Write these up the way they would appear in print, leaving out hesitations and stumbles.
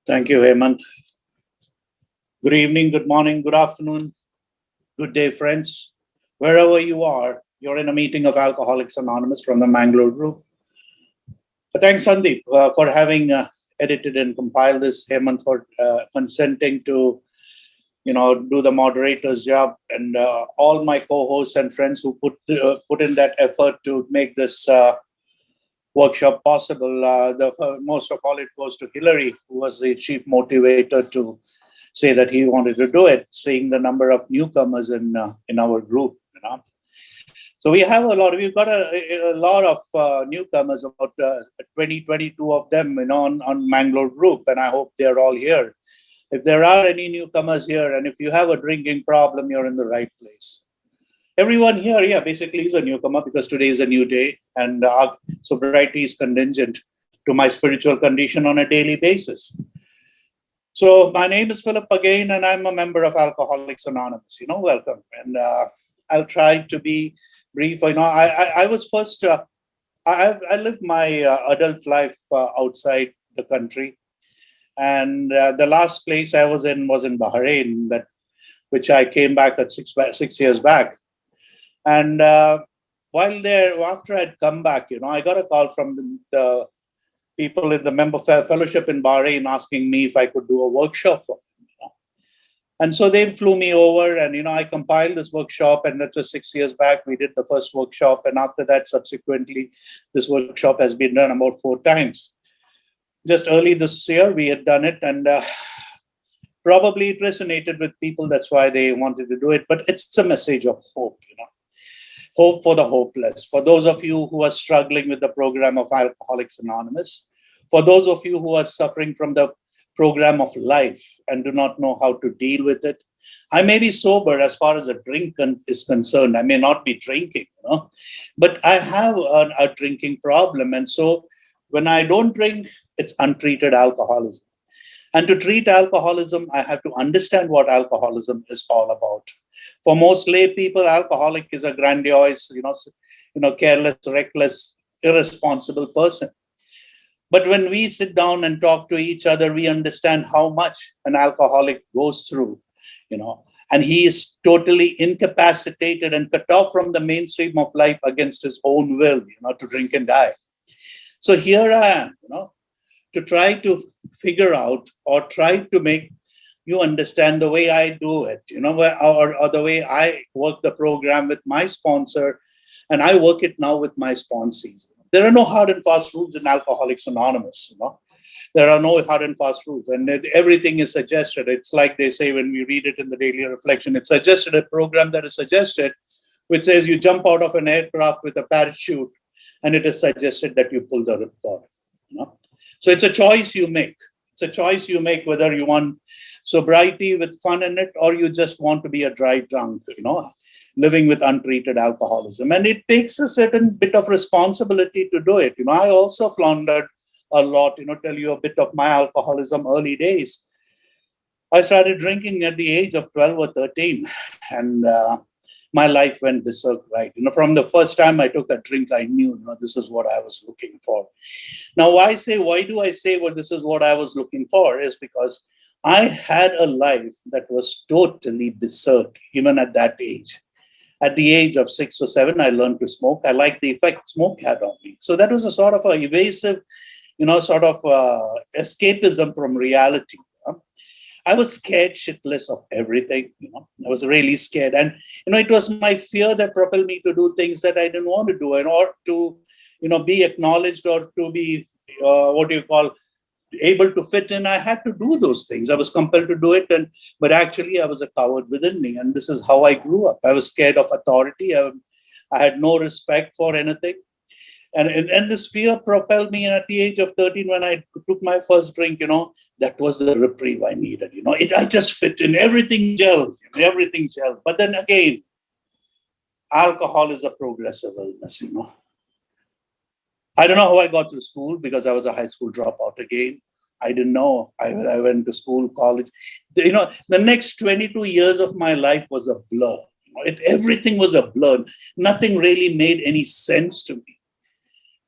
Thank you, Hemant. Good evening, good morning, good afternoon, good day, friends. Wherever you are, you're in a meeting of Alcoholics Anonymous from the Mangalore Group. Thanks, Sandeep, for having edited and compiled this. Hemant for consenting to, do the moderator's job, and all my co-hosts and friends who put in that effort to make this workshop possible. Most of all, it goes to Hillary, who was the chief motivator to say that he wanted to do it, seeing the number of newcomers in our group. So we've got a lot of newcomers, about 22 of them, on Mangalore Group, and I hope they're all here. If there are any newcomers here, and if you have a drinking problem, you're in the right place. Everyone here, basically is a newcomer because today is a new day, and our sobriety is contingent to my spiritual condition on a daily basis. So my name is Philip again, and I'm a member of Alcoholics Anonymous. Welcome. And I'll try to be brief. I was first, I lived my adult life outside the country. And the last place I was in Bahrain, which I came back at 6 years back. And while there, after I'd come back, I got a call from the people in the member fellowship in Bahrain asking me if I could do a workshop for them. And so they flew me over, and I compiled this workshop, and that was 6 years back. We did the first workshop, and after that, subsequently, this workshop has been done about 4 times. Just early this year, we had done it, and probably it resonated with people. That's why they wanted to do it. But it's a message of hope, hope for the hopeless. For those of you who are struggling with the program of Alcoholics Anonymous, for those of you who are suffering from the program of life and do not know how to deal with it. I may be sober as far as a drink is concerned. I may not be drinking, but I have a drinking problem. And so when I don't drink, it's untreated alcoholism. And to treat alcoholism, I have to understand what alcoholism is all about. For most lay people, alcoholic is a grandiose, careless, reckless, irresponsible person. But when we sit down and talk to each other, we understand how much an alcoholic goes through, and he is totally incapacitated and cut off from the mainstream of life against his own will, to drink and die. So here I am, to try to figure out or try to make you understand the way I do it, or the way I work the program with my sponsor, and I work it now with my sponsees. There are no hard and fast rules in Alcoholics Anonymous, There are no hard and fast rules, and everything is suggested. It's like they say when we read it in the daily reflection, it's suggested, a program that is suggested, which says you jump out of an aircraft with a parachute, and it is suggested that you pull the ripcord, So it's a choice you make. It's a choice you make whether you want sobriety with fun in it, or you just want to be a dry drunk, living with untreated alcoholism. And it takes a certain bit of responsibility to do it. I also floundered a lot, tell you a bit of my alcoholism early days. I started drinking at the age of 12 or 13, and my life went berserk, right? From the first time I took a drink, I knew, this is what I was looking for. Now, why do I say what this is what I was looking for is because I had a life that was totally berserk, even at that age. At the age of 6 or 7, I learned to smoke. I liked the effect smoke had on me. So that was a sort of a evasive, escapism from reality. I was scared shitless of everything. I was really scared. And, it was my fear that propelled me to do things that I didn't want to do, and or to, be acknowledged or to be, able to fit in. I had to do those things. I was compelled to do it. But actually, I was a coward within me. And this is how I grew up. I was scared of authority. I had no respect for anything. And this fear propelled me. And at the age of 13, when I took my first drink, that was the reprieve I needed. I just fit in. Everything gelled. Everything gelled. But then again, alcohol is a progressive illness, I don't know how I got through school because I was a high school dropout again. I didn't know. I went to school, college. The next 22 years of my life was a blur. Everything was a blur. Nothing really made any sense to me.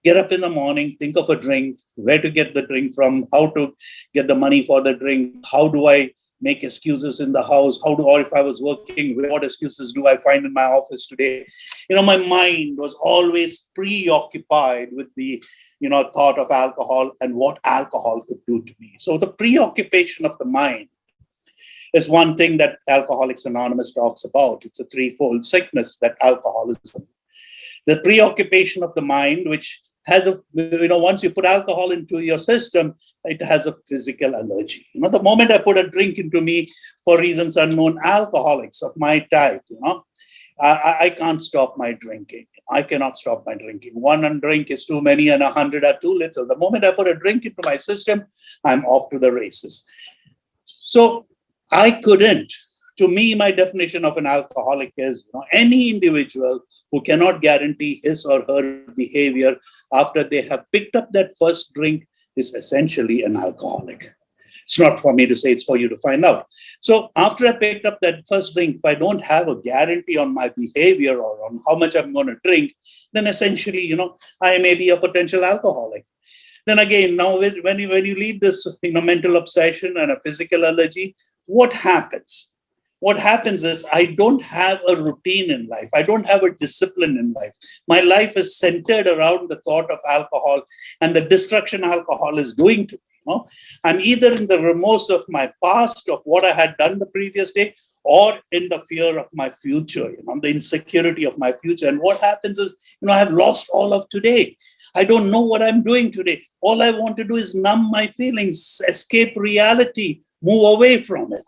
Get up in the morning, think of a drink, where to get the drink from, how to get the money for the drink, how do I make excuses in the house, or if I was working, what excuses do I find in my office today? My mind was always preoccupied with the, thought of alcohol and what alcohol could do to me. So the preoccupation of the mind is one thing that Alcoholics Anonymous talks about. It's a threefold sickness that alcoholism. The preoccupation of the mind, which has once you put alcohol into your system, it has a physical allergy. The moment I put a drink into me, for reasons unknown, alcoholics of my type, I can't stop my drinking. I cannot stop my drinking. One drink is too many and 100 are too little. The moment I put a drink into my system, I'm off to the races. So I couldn't. To me, my definition of an alcoholic is any individual who cannot guarantee his or her behavior after they have picked up that first drink is essentially an alcoholic. It's not for me to say, it's for you to find out. So after I picked up that first drink, if I don't have a guarantee on my behavior or on how much I'm going to drink, then essentially, I may be a potential alcoholic. Then again, now when you lead this mental obsession and a physical allergy, what happens? What happens is I don't have a routine in life. I don't have a discipline in life. My life is centered around the thought of alcohol and the destruction alcohol is doing to me. I'm either in the remorse of my past, of what I had done the previous day, or in the fear of my future, the insecurity of my future. And what happens is, I've lost all of today. I don't know what I'm doing today. All I want to do is numb my feelings, escape reality, move away from it,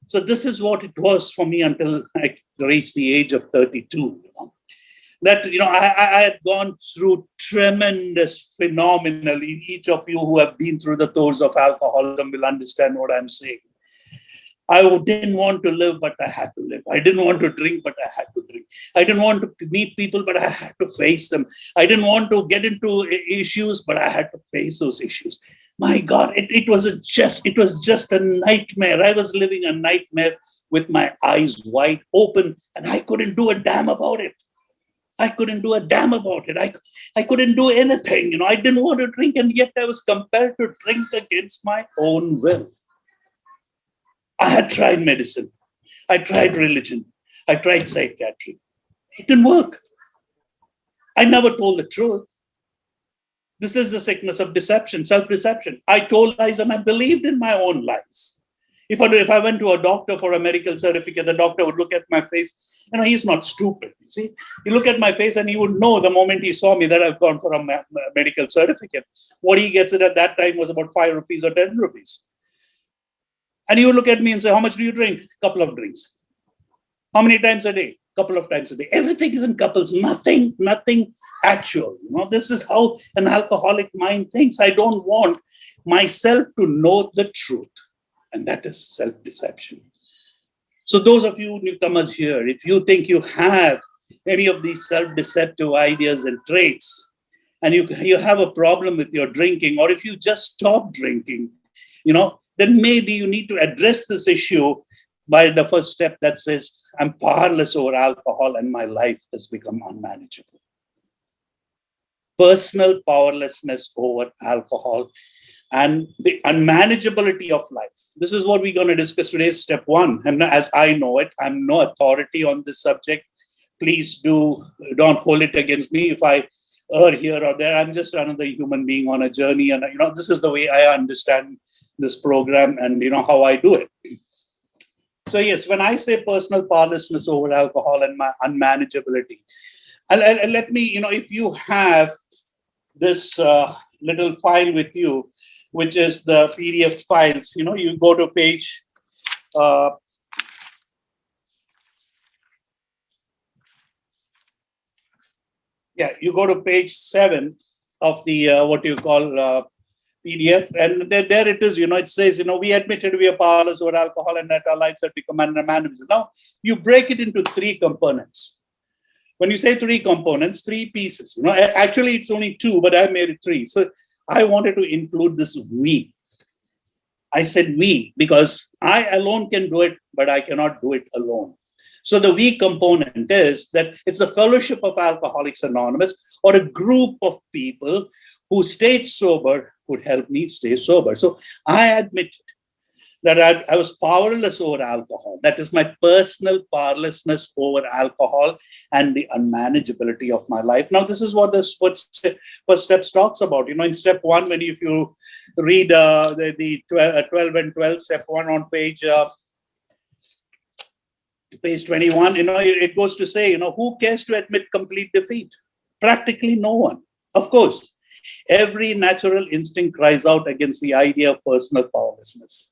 So this is what it was for me until I reached the age of 32. That, I had gone through tremendous phenomenally. Each of you who have been through the throes of alcoholism will understand what I'm saying. I didn't want to live, but I had to live. I didn't want to drink, but I had to drink. I didn't want to meet people, but I had to face them. I didn't want to get into issues, but I had to face those issues. My God, it was just a nightmare. I was living a nightmare with my eyes wide open, and I couldn't do a damn about it. I couldn't do a damn about it. I couldn't do anything. I didn't want to drink, and yet I was compelled to drink against my own will. I had tried medicine. I tried religion. I tried psychiatry. It didn't work. I never told the truth. This is the sickness of deception, self-deception. I told lies and I believed in my own lies. If I went to a doctor for a medical certificate, the doctor would look at my face. He's not stupid. You see, he look at my face and he would know the moment he saw me that I've gone for a medical certificate. What he gets it at that time was about 5 rupees or 10 rupees. And he would look at me and say, how much do you drink? Couple of drinks. How many times a day? Couple of times a day. Everything is in couples. Nothing actual. This is how an alcoholic mind thinks. I don't want myself to know the truth. And that is self-deception. So those of you newcomers here, if you think you have any of these self-deceptive ideas and traits, and you have a problem with your drinking, or if you just stop drinking, then maybe you need to address this issue by the first step that says, I'm powerless over alcohol and my life has become unmanageable. Personal powerlessness over alcohol and the unmanageability of life. This is what we're going to discuss today, step 1. As I know it, I'm no authority on this subject. Please don't hold it against me if I err here or there. I'm just another human being on a journey. And, this is the way I understand this program and, how I do it. So yes, when I say personal powerlessness over alcohol and my unmanageability, let me, if you have this little file with you, which is the PDF files, you go to page, you go to page 7 of the, what you call PDF, and there it is, it says, we admitted we are powerless over alcohol and that our lives have become unmanageable. Now, you break it into 3 components. When you say 3 components, 3 pieces, actually it's only 2, but I made it 3. So I wanted to include this we. I said we, because I alone can do it, but I cannot do it alone. So the we component is that it's the fellowship of Alcoholics Anonymous, or a group of people who stayed sober would help me stay sober. So I admitted that I was powerless over alcohol. That is my personal powerlessness over alcohol and the unmanageability of my life. Now, this is what this first steps talks about. In step one, if you read the 12 and 12, step one on page 21, it goes to say, who cares to admit complete defeat? Practically no one. Of course, every natural instinct cries out against the idea of personal powerlessness.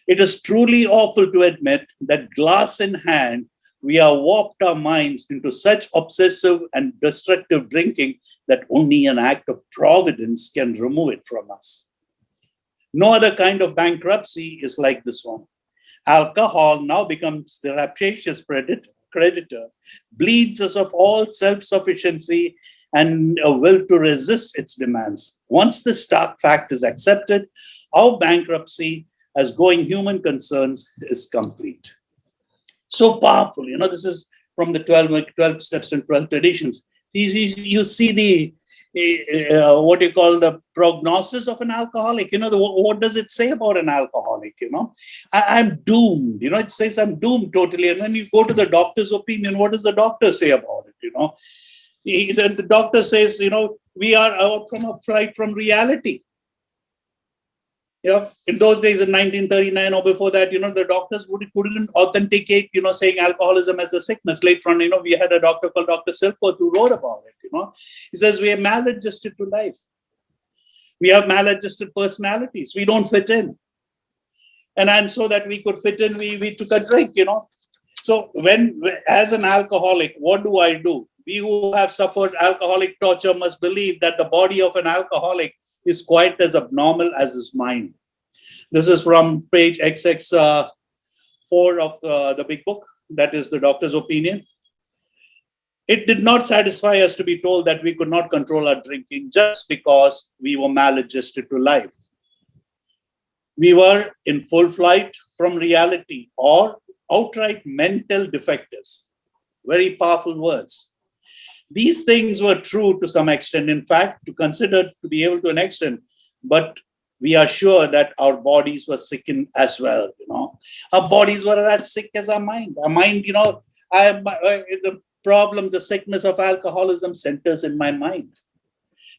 It is truly awful to admit that glass in hand, we have warped our minds into such obsessive and destructive drinking that only an act of Providence can remove it from us. No other kind of bankruptcy is like this one. Alcohol now becomes the rapacious creditor, bleeds us of all self-sufficiency and a will to resist its demands. Once this stark fact is accepted, our bankruptcy as going human concerns is complete. So powerful. This is from the 12 steps and 12 traditions. You see the, what you call the prognosis of an alcoholic. What does it say about an alcoholic? I'm doomed. It says I'm doomed totally. And then you go to the doctor's opinion. What does the doctor say about it? The doctor says, we are out from a flight from reality. In those days in 1939 or before that, the doctors couldn't authenticate, saying alcoholism as a sickness. Later on, we had a doctor called Dr. Silkworth who wrote about it. He says we are maladjusted to life. We have maladjusted personalities. We don't fit in. And so that we could fit in, we took a drink, So as an alcoholic, what do? We who have suffered alcoholic torture must believe that the body of an alcoholic is quite as abnormal as his mind. This is from page XX4 of the big book. That is the doctor's opinion. It did not satisfy us to be told that we could not control our drinking just because we were maladjusted to life. We were in full flight from reality or outright mental defectives. Very powerful words. These things were true to some extent, in fact, to consider to be able to an extent, but we are sure that our bodies were sickened as well. Our bodies were as sick as our mind. Our mind, the problem, the sickness of alcoholism centers in my mind.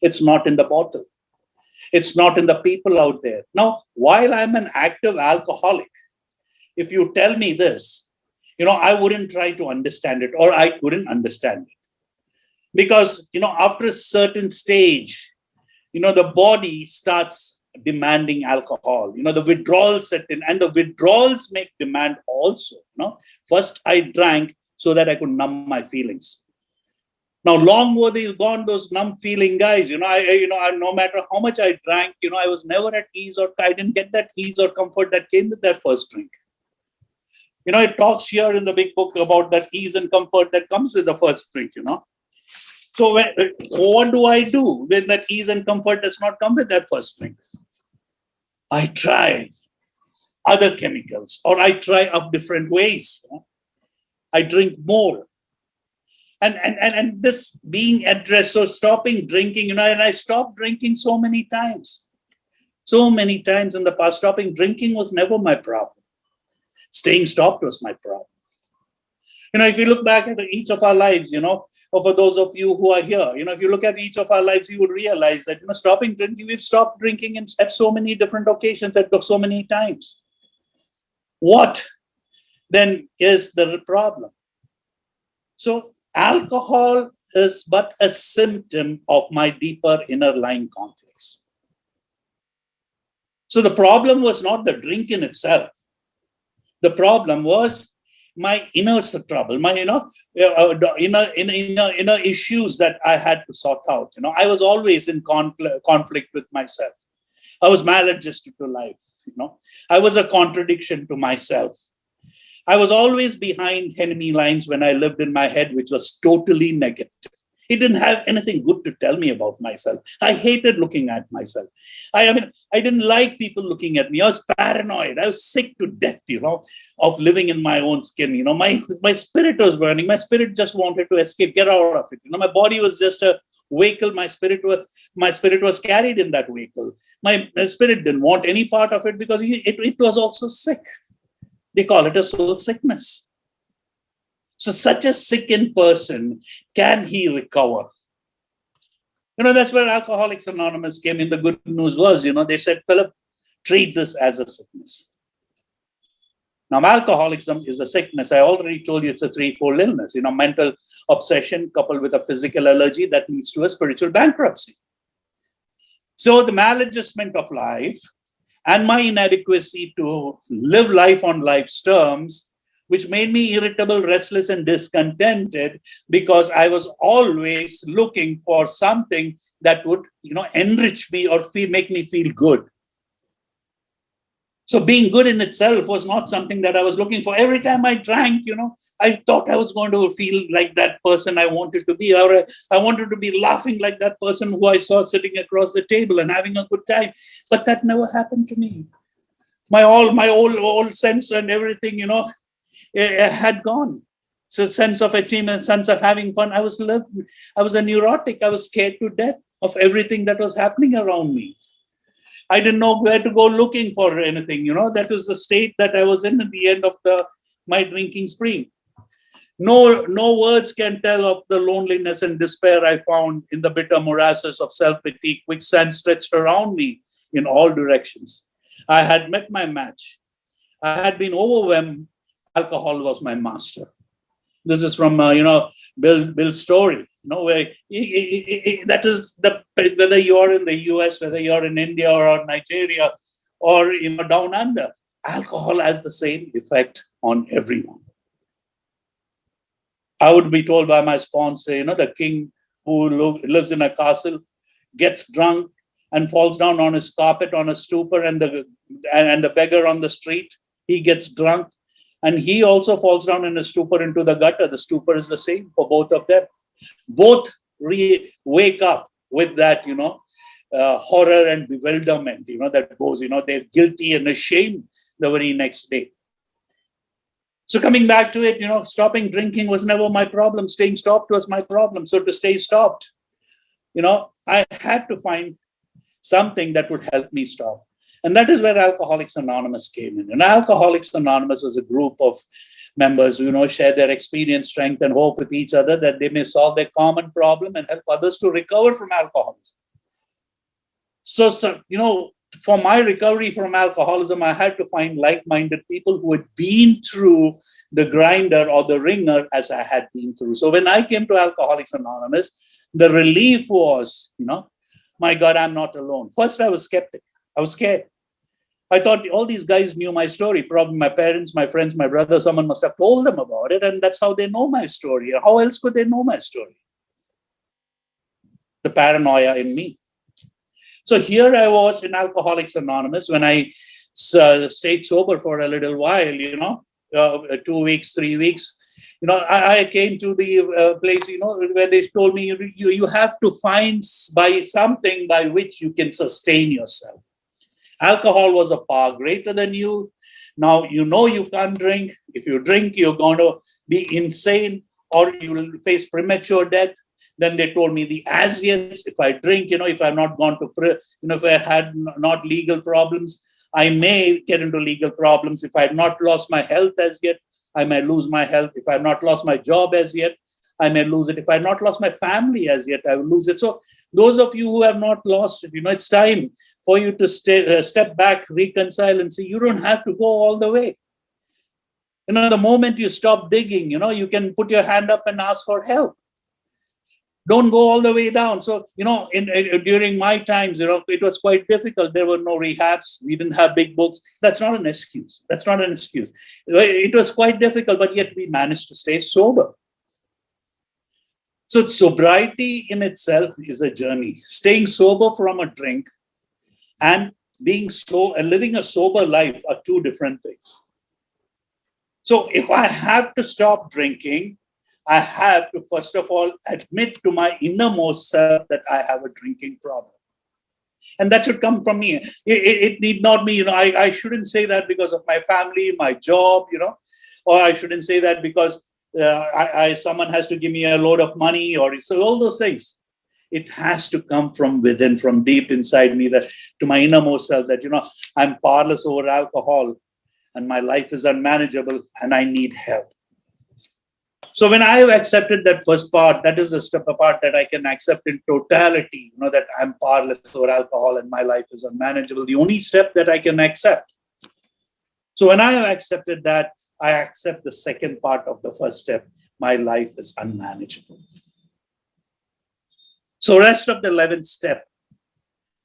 It's not in the bottle. It's not in the people out there. Now, while I'm an active alcoholic, if you tell me this, I wouldn't try to understand it, or I couldn't understand it. Because, after a certain stage, the body starts demanding alcohol. The withdrawals set in, and the withdrawals make demand also. First I drank so that I could numb my feelings. Now, long were they gone, those numb feeling guys. No matter how much I drank, I was never at ease, or I didn't get that ease or comfort that came with that first drink. It talks here in the big book about that ease and comfort that comes with the first drink, So what do when that ease and comfort does not come with that first drink? I try other chemicals, or I try of different ways. I drink more. And this being addressed, so stopping drinking, and I stopped drinking so many times. So many times in the past. Stopping drinking was never my problem. Staying stopped was my problem. If you look back at each of our lives, or for those of you who are here, if you look at each of our lives, you would realize that, stopping drinking, we've stopped drinking at so many different occasions, at so many times. What then is the problem? So alcohol is but a symptom of my deeper inner lying conflicts. So the problem was not the drink in itself. The problem was my inner trouble, my inner issues that I had to sort out. I was always in conflict with myself. I was maladjusted to life. I was a contradiction to myself. I was always behind enemy lines when I lived in my head, which was totally negative. It didn't have anything good to tell me about myself. I hated looking at myself. I didn't like people looking at me. I was paranoid. I was sick to death, of living in my own skin. My spirit was burning. My spirit just wanted to escape, get out of it. My body was just a vehicle, my spirit was carried in that vehicle. My spirit didn't want any part of it because it was also sick. They call it a soul sickness. So such a sickened person, can he recover? That's where Alcoholics Anonymous came in. The good news was, they said, Philip, treat this as a sickness. Now, alcoholism is a sickness. I already told you it's a threefold illness, mental obsession coupled with a physical allergy that leads to a spiritual bankruptcy. So the maladjustment of life and my inadequacy to live life on life's terms, which made me irritable, restless, and discontented because I was always looking for something that would, enrich me or make me feel good. So being good in itself was not something that I was looking for. Every time I drank, I thought I was going to feel like that person I wanted to be, or I wanted to be laughing like that person who I saw sitting across the table and having a good time. But that never happened to me. My old sense and everything, it had gone. So sense of achievement, sense of having fun. I was a neurotic. I was scared to death of everything that was happening around me. I didn't know where to go looking for anything. That was the state that I was in at the end of my drinking spree. No words can tell of the loneliness and despair I found in the bitter morasses of self-pity, quicksand stretched around me in all directions. I had met my match. I had been overwhelmed. Alcohol was my master. This is from Bill's story. Where that is whether you are in the US, whether you are in India or Nigeria, or down under, alcohol has the same effect on everyone. I would be told by my sponsor, the king who lives in a castle gets drunk and falls down on his carpet on a stupor, and the beggar on the street, he gets drunk and he also falls down in a stupor into the gutter. The stupor is the same for both of them. Both wake up with that, horror and bewilderment, that goes, they're guilty and ashamed the very next day. So coming back to it, stopping drinking was never my problem. Staying stopped was my problem. So to stay stopped, I had to find something that would help me stop. And that is where Alcoholics Anonymous came in. And Alcoholics Anonymous was a group of members who, share their experience, strength, and hope with each other that they may solve their common problem and help others to recover from alcoholism. So for my recovery from alcoholism, I had to find like-minded people who had been through the grinder or the ringer as I had been through. So when I came to Alcoholics Anonymous, the relief was, my God, I'm not alone. First, I was skeptic. I was scared. I thought all these guys knew my story. Probably my parents, my friends, my brother, someone must have told them about it. And that's how they know my story. How else could they know my story? The paranoia in me. So here I was in Alcoholics Anonymous when I stayed sober for a little while, 2 weeks, 3 weeks. I came to the place, where they told me you have to find something by which you can sustain yourself. Alcohol was a power greater than you. Now, you can't drink. If you drink, you're going to be insane or you will face premature death. Then they told me the as yet, if I drink, if I've not gone to, if I had not legal problems, I may get into legal problems. If I had not lost my health as yet, I may lose my health. If I have not lost my job as yet, I may lose it. If I have not lost my family as yet, I will lose it. So those of you who have not lost it, it's time for you to step back, reconcile, and see you don't have to go all the way. The moment you stop digging, you can put your hand up and ask for help. Don't go all the way down. So, during my times, it was quite difficult. There were no rehabs. We didn't have big books. That's not an excuse. That's not an excuse. It was quite difficult, but yet we managed to stay sober. So sobriety in itself is a journey. Staying sober from a drink and living a sober life are two different things. So if I have to stop drinking, I have to, first of all, admit to my innermost self that I have a drinking problem. And that should come from me. It need not be, I shouldn't say that because of my family, my job, or I shouldn't say that because someone has to give me a load of money or so all those things. It has to come from within, from deep inside me, that to my innermost self, that, I'm powerless over alcohol and my life is unmanageable and I need help. So when I have accepted that first part, that is the step apart that I can accept in totality, that I'm powerless over alcohol and my life is unmanageable. The only step that I can accept. So when I have accepted that, I accept the second part of the first step. My life is unmanageable. So rest of the 11th step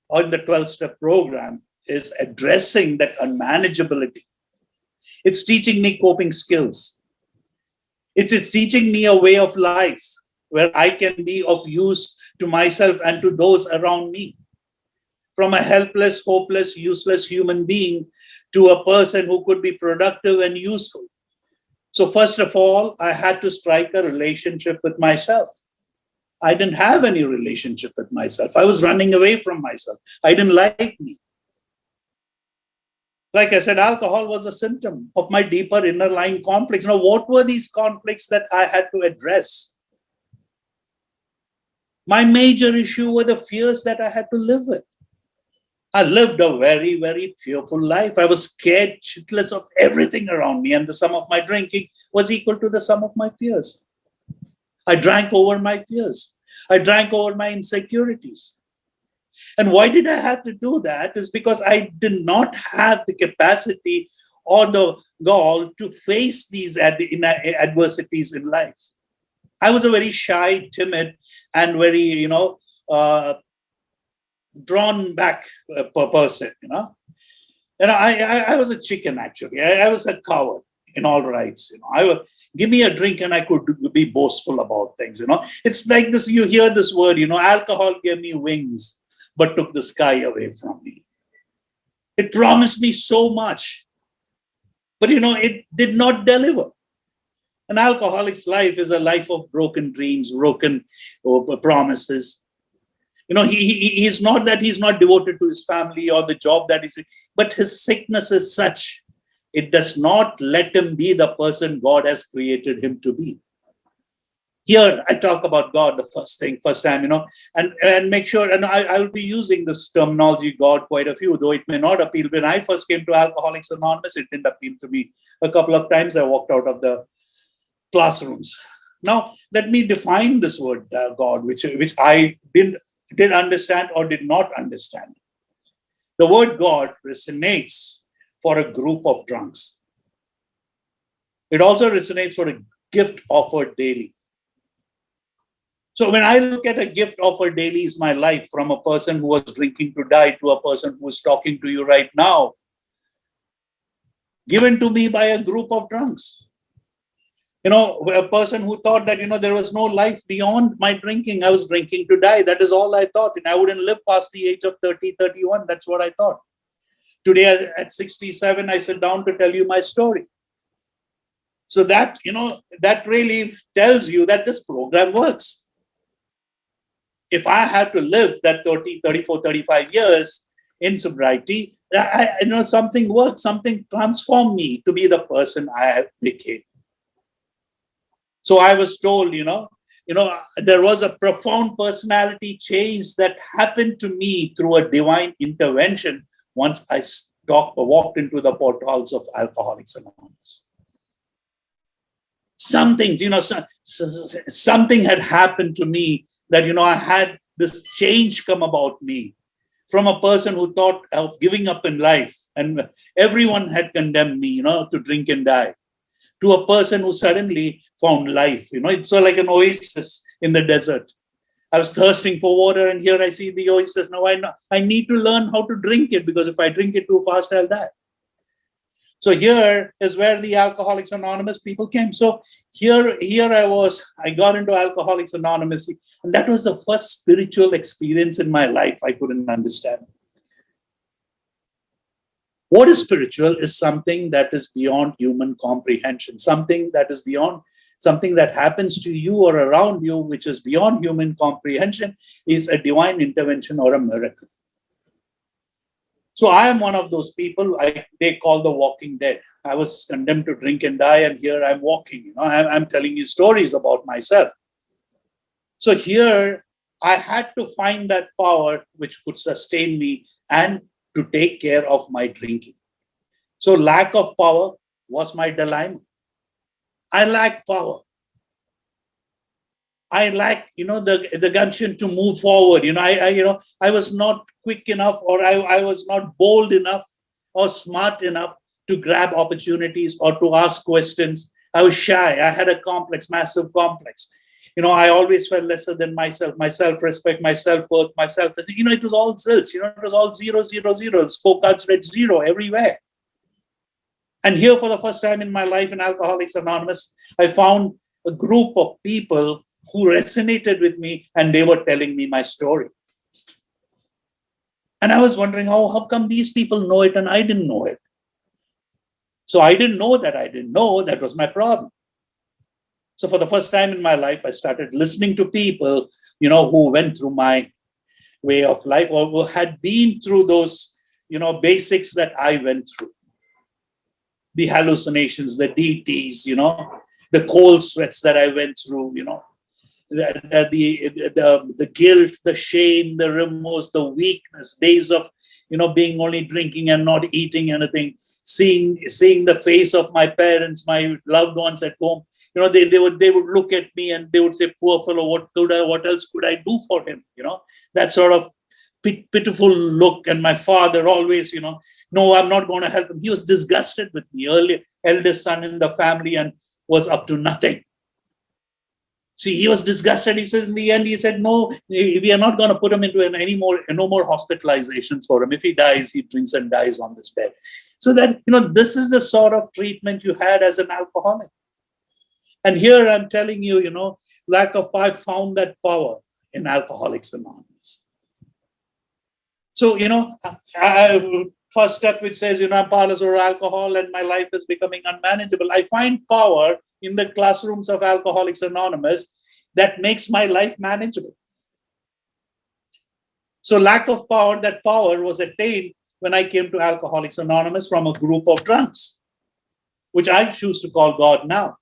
on the 12-step program is addressing that unmanageability. It's teaching me coping skills. It is teaching me a way of life where I can be of use to myself and to those around me. From a helpless, hopeless, useless human being to a person who could be productive and useful. So first of all, I had to strike a relationship with myself. I didn't have any relationship with myself. I was running away from myself. I didn't like me. Like I said, alcohol was a symptom of my deeper inner lying conflicts. Now, what were these conflicts that I had to address? My major issue were the fears that I had to live with. I lived a very, very fearful life. I was scared shitless of everything around me, and the sum of my drinking was equal to the sum of my fears. I drank over my fears. I drank over my insecurities. And why did I have to do that? Is because I did not have the capacity or the gall to face these adversities in life. I was a very shy, timid, and very, drawn back person, And I was a chicken, actually. I was a coward in all rights. I would give me a drink and I could be boastful about things. It's like this. You hear this word. Alcohol gave me wings, but took the sky away from me. It promised me so much, but it did not deliver. An alcoholic's life is a life of broken dreams, broken promises. He's not that he's not devoted to his family or the job that he's, but his sickness is such, it does not let him be the person God has created him to be. Here, I talk about God the first time, and make sure, and I will be using this terminology, God, quite a few, though it may not appeal. When I first came to Alcoholics Anonymous, it didn't appeal to me. A couple of times I walked out of the classrooms. Now, let me define this word, God, which I did understand or did not understand. The word God resonates for a group of drunks. It also resonates for a gift offered daily. So when I look at a gift offered daily is my life, from a person who was drinking to die to a person who is talking to you right now, given to me by a group of drunks. A person who thought that, there was no life beyond my drinking. I was drinking to die. That is all I thought. And I wouldn't live past the age of 30, 31. That's what I thought. Today at 67, I sit down to tell you my story. So that, that really tells you that this program works. If I had to live that 30, 34, 35 years in sobriety, something worked, something transformed me to be the person I became. So I was told, there was a profound personality change that happened to me through a divine intervention once I walked into the portals of Alcoholics Anonymous. Something, something had happened to me that, I had this change come about me from a person who thought of giving up in life and everyone had condemned me, to drink and die, to a person who suddenly found life. It's so like an oasis in the desert. I was thirsting for water and here I see the oasis. Now I need to learn how to drink it, because if I drink it too fast, I'll die. So here is where the Alcoholics Anonymous people came. So here I got into Alcoholics Anonymous, and that was the first spiritual experience in my life I couldn't understand. What is spiritual is something that is beyond human comprehension, something that is beyond, something that happens to you or around you, which is beyond human comprehension, is a divine intervention or a miracle. So I am one of those people they call the walking dead. I was condemned to drink and die, and here I'm walking. I'm telling you stories about myself. So here I had to find that power which could sustain me and to take care of my drinking. So lack of power was my dilemma. I lacked power. I lacked, the gumption to move forward. I was not quick enough, or I was not bold enough or smart enough to grab opportunities or to ask questions. I was shy. I had a complex, massive complex. I always felt lesser than myself, my self-respect, my self-worth, my self-esteem. It was all zilch. It was all zero, zero, zero. Scorecards read zero everywhere. And here, for the first time in my life in Alcoholics Anonymous, I found a group of people who resonated with me, and they were telling me my story. And I was wondering, how come these people know it and I didn't know it? So I didn't know that I didn't know. That was my problem. So for the first time in my life, I started listening to people, who went through my way of life, or who had been through those, basics that I went through. The hallucinations, the DTs, the cold sweats that I went through, the guilt, the shame, the remorse, the weakness, days of, being only drinking and not eating anything, seeing the face of my parents, my loved ones at home. They would look at me and they would say, poor fellow, what else could I do for him? That sort of pitiful look. And my father always, no, I'm not going to help him. He was disgusted with me, eldest son in the family, and was up to nothing. See, he was disgusted. He said, in the end, he said, no, we are not going to put him into no more hospitalizations for him. If he dies, he drinks and dies on this bed. So that, this is the sort of treatment you had as an alcoholic. And here I'm telling you, lack of power, I found that power in Alcoholics Anonymous. So, first step which says, I'm powerless over alcohol and my life is becoming unmanageable. I find power in the classrooms of Alcoholics Anonymous that makes my life manageable. So lack of power, that power was attained when I came to Alcoholics Anonymous from a group of drunks, which I choose to call God now.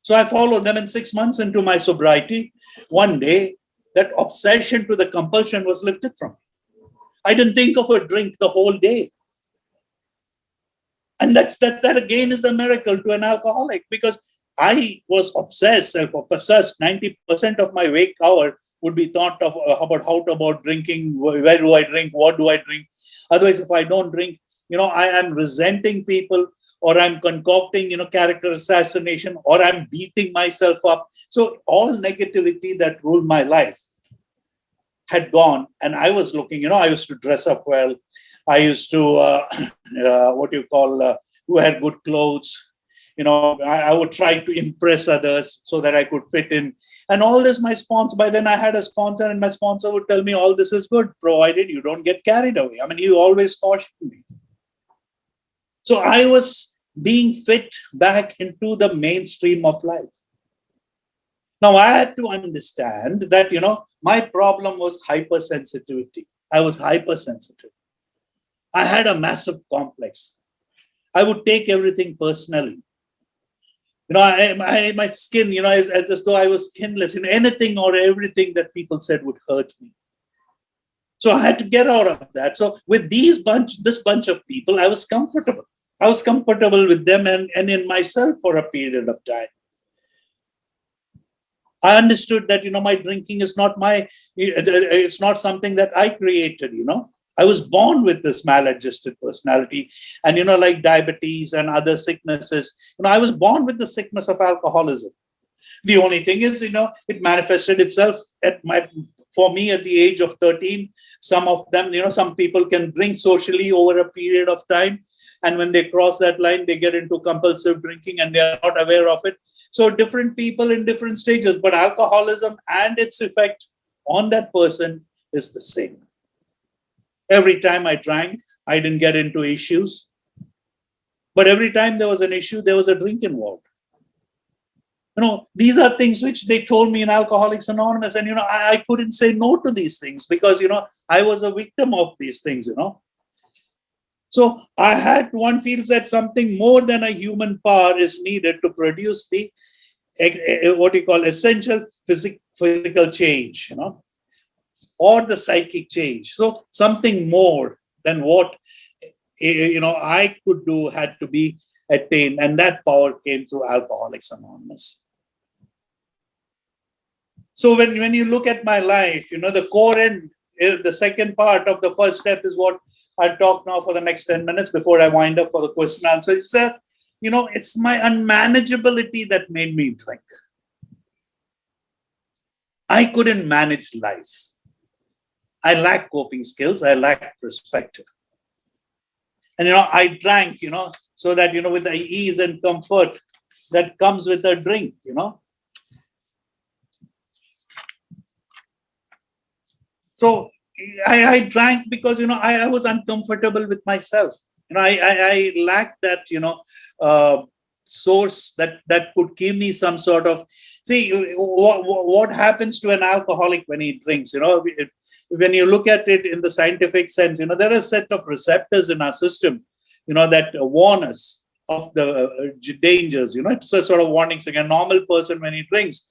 So I followed them, and 6 months into my sobriety, one day, that obsession to the compulsion was lifted from me. I didn't think of a drink the whole day. And that again is a miracle to an alcoholic, because I was obsessed, self-obsessed. 90% of my wake hour would be thought of about drinking. Where do I drink? What do I drink? Otherwise, if I don't drink, I am resenting people, or I'm concocting, character assassination, or I'm beating myself up. So all negativity that ruled my life had gone, and I was looking, I used to dress up well. I used to, who had good clothes. I would try to impress others so that I could fit in. And all this, my sponsor, by then I had a sponsor, and my sponsor would tell me, all this is good, provided you don't get carried away. I mean, he always cautioned me. So I was being fit back into the mainstream of life. Now I had to understand that, my problem was hypersensitivity. I was hypersensitive. I had a massive complex. I would take everything personally. My skin, as though I was skinless. Anything or everything that people said would hurt me. So I had to get out of that. So with this bunch of people, I was comfortable. I was comfortable with them and in myself for a period of time. I understood that, my drinking is it's not something that I created, I was born with this maladjusted personality, and, like diabetes and other sicknesses, I was born with the sickness of alcoholism. The only thing is, it manifested itself for me at the age of 13. Some of them, some people can drink socially over a period of time. And when they cross that line, they get into compulsive drinking and they are not aware of it. So different people in different stages, but alcoholism and its effect on that person is the same. Every time I drank, I didn't get into issues. But every time there was an issue, there was a drink involved. These are things which they told me in Alcoholics Anonymous. And, I couldn't say no to these things because, I was a victim of these things, So one feels that something more than a human power is needed to produce the, essential physical change, or the psychic change. So something more than what I could do had to be attained, and that power came through Alcoholics Anonymous. So when you look at my life, the core end, the second part of the first step is what I'll talk now for the next 10 minutes before I wind up for the question and answer. It's that, it's my unmanageability that made me drink. I couldn't manage life. I lacked coping skills. I lacked perspective. And, I drank, so that, with the ease and comfort that comes with a drink, So I drank because, I was uncomfortable with myself. I lacked that, source that could give me some sort of, see, what happens to an alcoholic when he drinks, when you look at it in the scientific sense, there are a set of receptors in our system, that warn us of the dangers, it's a sort of warning sign. A normal person, when he drinks,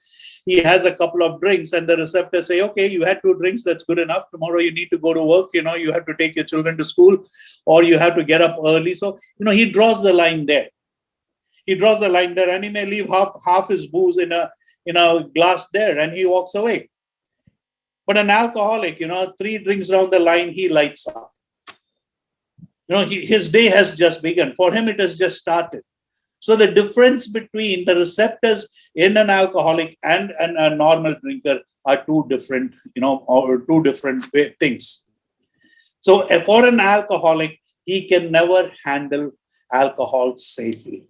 he has a couple of drinks and the receptors say, okay, you had 2 drinks, that's good enough. Tomorrow you need to go to work, you have to take your children to school, or you have to get up early. So, he draws the line there. He draws the line there, and he may leave half his booze in a glass there, and he walks away. But an alcoholic, 3 drinks down the line, he lights up. His day has just begun. For him, it has just started. So the difference between the receptors in an alcoholic and a normal drinker are 2 different, or 2 different things. So for an alcoholic, he can never handle alcohol safely.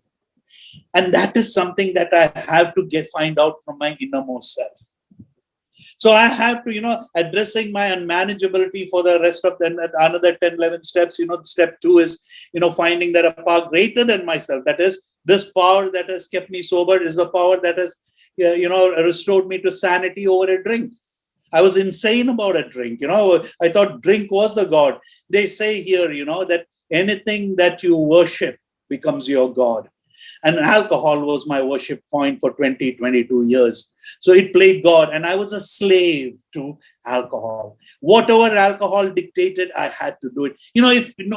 And that is something that I have to find out from my innermost self. So I have to, addressing my unmanageability for the rest of another 10, 11 steps. Step 2 is, finding that a power greater than myself, that is, this power that has kept me sober is a power that has, restored me to sanity over a drink. I was insane about a drink. I thought drink was the God. They say here, that anything that you worship becomes your God. And alcohol was my worship point for 20, 22 years. So it played God, and I was a slave to alcohol. Whatever alcohol dictated, I had to do it.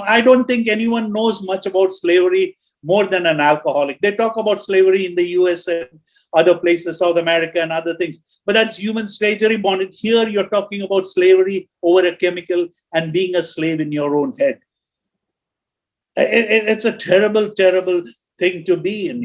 I don't think anyone knows much about slavery more than an alcoholic. They talk about slavery in the US and other places, South America and other things, but that's human slavery bonded. Here, you're talking about slavery over a chemical and being a slave in your own head. It's a terrible, terrible thing to be in,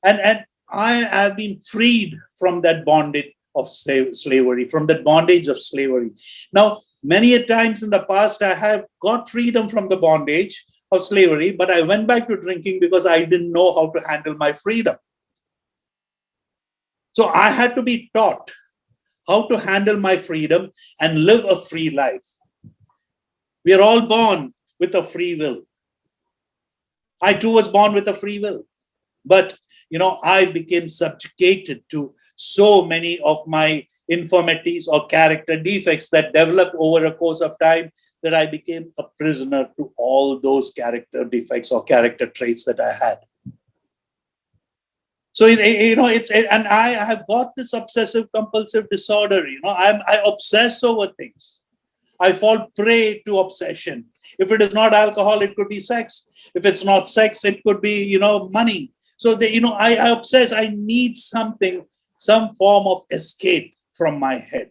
and I have been freed from that bondage of slavery, from that bondage of slavery. Now, many a times in the past, I have got freedom from the bondage of slavery, but I went back to drinking because I didn't know how to handle my freedom. So I had to be taught how to handle my freedom and live a free life. We are all born with a free will. I too was born with a free will, but I became subjugated to so many of my infirmities or character defects that developed over a course of time, that I became a prisoner to all those character defects or character traits that I had. So and I have got this obsessive compulsive disorder. I obsess over things. I fall prey to obsession. If it is not alcohol, it could be sex. If it's not sex, it could be, money. So, I obsess. I need something, some form of escape from my head.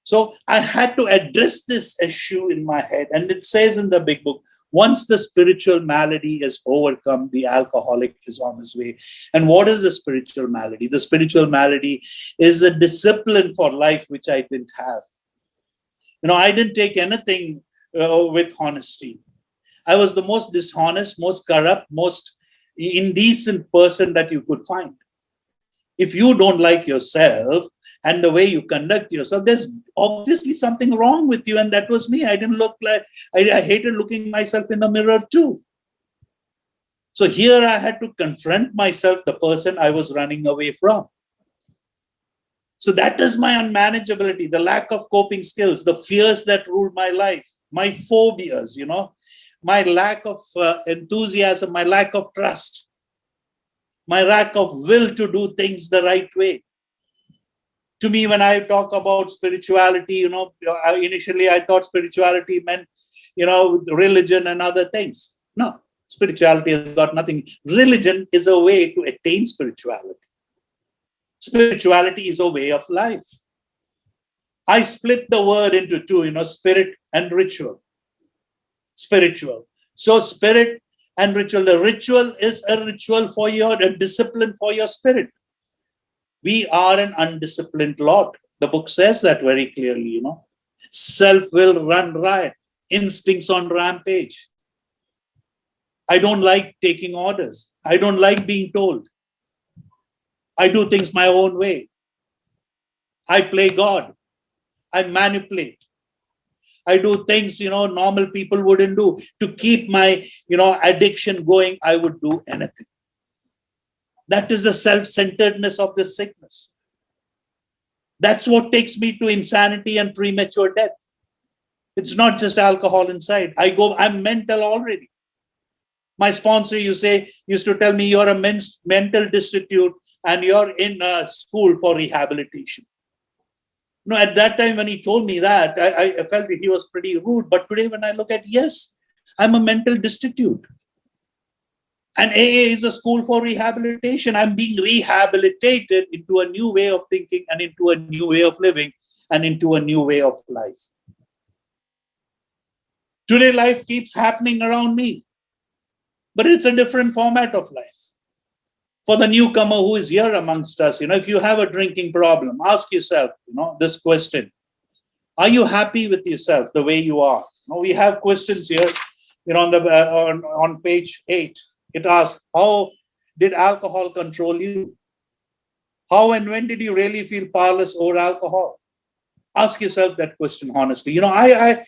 So I had to address this issue in my head. And it says in the big book, once the spiritual malady is overcome, the alcoholic is on his way. And what is the spiritual malady? The spiritual malady is a discipline for life, which I didn't have. I didn't take anything with honesty. I was the most dishonest, most corrupt, most indecent person that you could find. If you don't like yourself and the way you conduct yourself, there's obviously something wrong with you. And that was me. I didn't look like, I hated looking myself in the mirror too. So here I had to confront myself, the person I was running away from. So that is my unmanageability, the lack of coping skills, the fears that ruled my life, my phobias, my lack of enthusiasm, my lack of trust, my lack of will to do things the right way. To me, when I talk about spirituality, initially I thought spirituality meant, religion and other things. No, spirituality has got nothing. Religion is a way to attain spirituality. Spirituality is a way of life. I split the word into two, spirit and ritual. Spiritual. So spirit and ritual. The ritual is a ritual for a discipline for your spirit. We are an undisciplined lot. The book says that very clearly, Self will run riot, instincts on rampage. I don't like taking orders. I don't like being told. I do things my own way. I play God. I manipulate. I do things, normal people wouldn't do. To keep my, addiction going, I would do anything. That is the self-centeredness of the sickness. That's what takes me to insanity and premature death. It's not just alcohol inside. I'm mental already. My sponsor, used to tell me, you're a mental destitute and you're in a school for rehabilitation. At that time when he told me that, I felt that he was pretty rude. But today when I look at, yes, I'm a mental destitute. And AA is a school for rehabilitation. I'm being rehabilitated into a new way of thinking and into a new way of living and into a new way of life. Today, life keeps happening around me, but it's a different format of life. For the newcomer who is here amongst us, if you have a drinking problem, ask yourself, this question. Are you happy with yourself the way you are? We have questions here, on page 8. It asks, how did alcohol control you? How and when did you really feel powerless over alcohol? Ask yourself that question honestly. I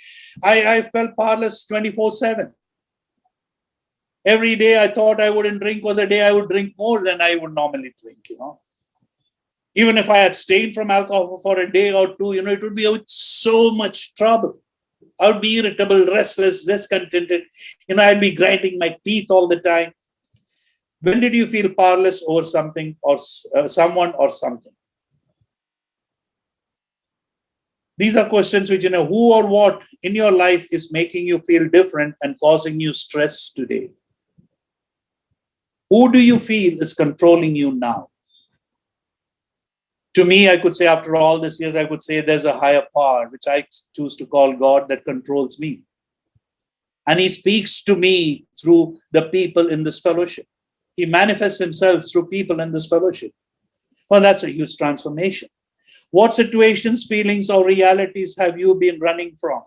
felt powerless 24/7. Every day I thought I wouldn't drink was a day I would drink more than I would normally drink, Even if I abstained from alcohol for a day or two, it would be with so much trouble. I would be irritable, restless, discontented. I'd be grinding my teeth all the time. When did you feel powerless over something or someone or something? These are questions which, who or what in your life is making you feel different and causing you stress today? Who do you feel is controlling you now? To me, I could say after all these years, I could say there's a higher power, which I choose to call God, that controls me. And he speaks to me through the people in this fellowship. He manifests himself through people in this fellowship. Well, that's a huge transformation. What situations, feelings, or realities have you been running from?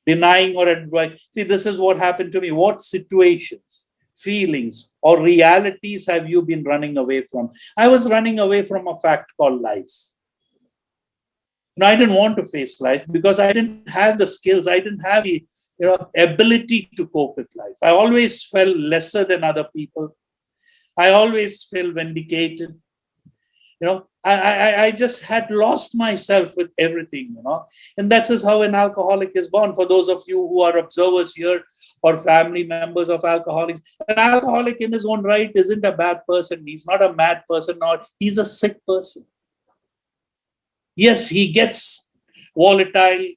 Denying or advice? See, this is what happened to me. What situations, feelings, or realities have you been running away from? I was running away from a fact called life. I didn't want to face life because I didn't have the skills. I didn't have the ability to cope with life. I always felt lesser than other people. I always felt vindicated. I just had lost myself with everything, and that's just how an alcoholic is born. For those of you who are observers here or family members of alcoholics, an alcoholic in his own right isn't a bad person. He's not a mad person, or he's a sick person. Yes, he gets volatile.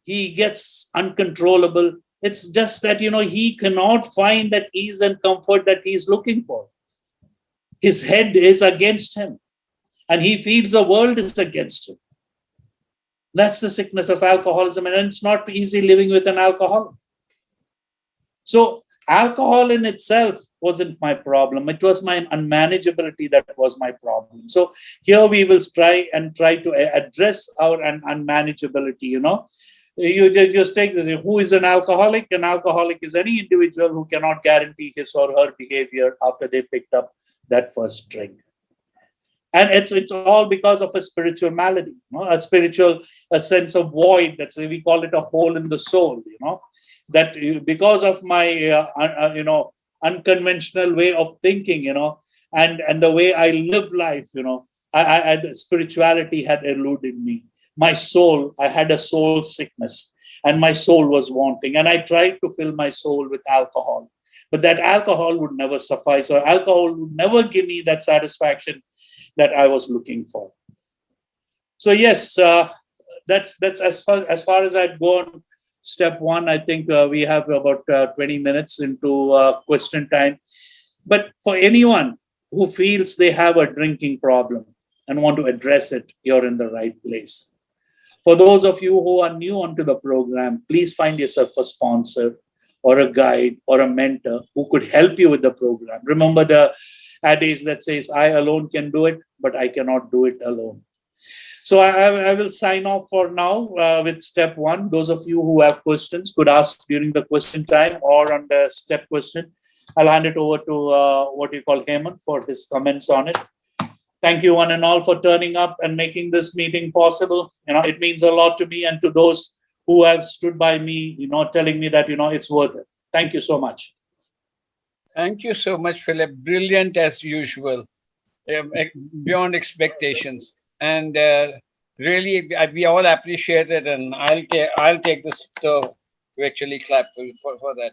He gets uncontrollable. It's just that, he cannot find that ease and comfort that he's looking for. His head is against him. And he feels the world is against him. That's the sickness of alcoholism. And it's not easy living with an alcoholic. So alcohol in itself wasn't my problem. It was my unmanageability that was my problem. So here we will try to address our unmanageability, You just take this. Who is an alcoholic? An alcoholic is any individual who cannot guarantee his or her behavior after they picked up that first drink. And it's all because of a spiritual malady, a sense of void. That's why we call it a hole in the soul, that because of my, unconventional way of thinking, and the way I live life, spirituality had eluded me. My soul, I had a soul sickness and my soul was wanting. And I tried to fill my soul with alcohol, but that alcohol would never suffice, or alcohol would never give me that satisfaction that I was looking for. So yes, that's as far as I'd go on step one. I think we have about 20 minutes into question time. But for anyone who feels they have a drinking problem and want to address it, you're in the right place. For those of you who are new onto the program, please find yourself a sponsor or a guide or a mentor who could help you with the program. Remember the adage that says, I alone can do it, but I cannot do it alone. So I will sign off for now with step one. Those of you who have questions could ask during the question time or on the step question. I'll hand it over to what you call Hemant for his comments on it. Thank you one and all for turning up and making this meeting possible. It means a lot to me and to those who have stood by me, telling me that, it's worth it. Thank you so much. Thank you so much, Philip. Brilliant as usual, beyond expectations. And really, we all appreciate it. And I'll take this to actually clap for that.